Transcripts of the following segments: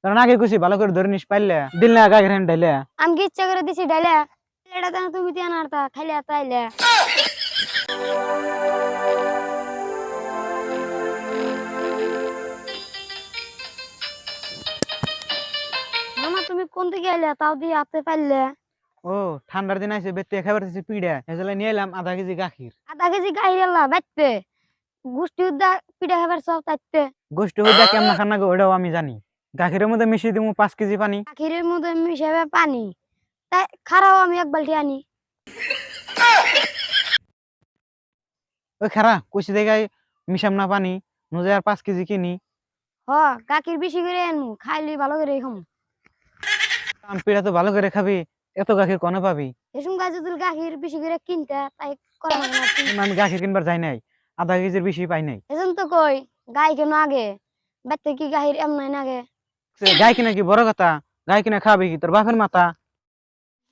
কারণ আগে কুছি ভালো করে ধরে নিস পাইলে দিল না গাগের হ্যান্ড ঢাইলে আমি কি ইচ্ছা করে দিছি ডাইলে এটা তো তুমি দিয়ে আনারতা খাইলে তাইলে মামা তুমি কোন দিকে আইলে তাও দিয়ে হাতে পাইলে ও ঠান্ডার দিন আইছে বেতে খাবার দিছি পিড়া এজলে নিয়ে এলাম আধা কেজি গাখির। আধা কেজি গাইরে আল্লাহ বাইতে গুষ্টি উদ্দা পিঠা খাবার সব তাইতে গোষ্ঠী হইয়া কেমন খানা গো ওটাও আমি জানি। গাখিরের মধ্যে মিশিয়ে দিমু 5 কেজি পানি। আখিরের মধ্যে মিশাবে পানি তাই খারাও আমি এক বালতি আনি ওই খারা কইছি দেখাই মিশাম না পানি নুজে আর 5 কেজি কিনি। হ গাখির বেশি করে আনমু খাইলে ভালো করে খামু আম পিড়া তো ভালো করে খাবি এত গাখির কোনে পাবি? এসম গাছ যদি গাখির বেশি করে কিনতে তাই করা লাগে না আমি গাখির কিনবার যাই নাই আধা কেজির বেশি পাই নাই। এজন তো কই গাই কেন আগে বাইতে কি গাহির এমন আগে গাই কিনা কি বড় কথা? গাই কিনা খাবি কি তোর বাপের মাথা?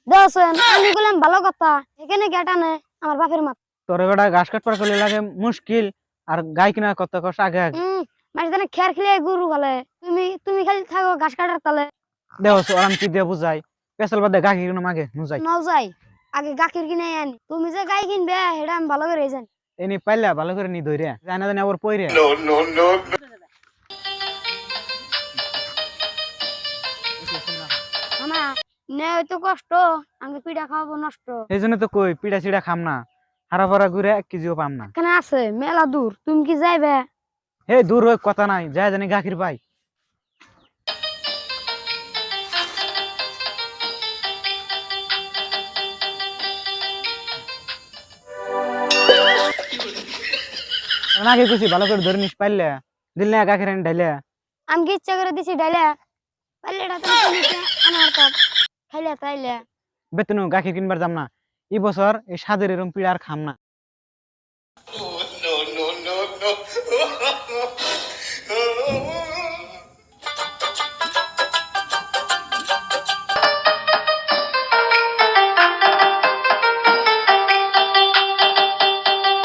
দেখছেন আমি বললাম ভালো কথা এখানে গেটা নেই আমার বাপের মাথা তোর বেটা ঘাস কাটবার করলে লাগে মুশকিল আর গাই কিনা কত কষ্ট আগে আগে মাঝে জানে খেয়ার খেলে গরু বলে তুমি তুমি খালি থাকো ঘাস কাটার তালে দেহ আরাম কি দিয়ে বুঝাই পেছাল বাদে গাখি কিনা মাগে নুজাই নাও যাই আগে গাখির কিনে আনি তুমি যে গাই কিনবে সেটা আমি ভালো করে জানি এনি পাইলা ভালো করে নি ধইরে জানা জানি আবার পইরে মামা নে হয়তো কষ্ট আমি পিঠা খাওয়াবো নষ্ট এই জন্য তো কই পিড়া চিড়া খাম না হারা ফারা ঘুরে 1 কেজিও পাম না। এখানে আছে মেলা দূর তুমি কি যাইবে হে দূর হয়ে কথা নাই যায় জানি গাখির পাই। আগে কুছি ভালো করে ধরে নিস পাইলে দিল না গাখির এনে ঢাইলে আমি কি ইচ্ছা করে দিছি ডাইলে পাইলে এটা তো তুমি আনার কাপ খাইলে তাইলে বেতন গাখির কিনবার যাম না এই বছর এই সাদের এরম পিড়া আর খাম না।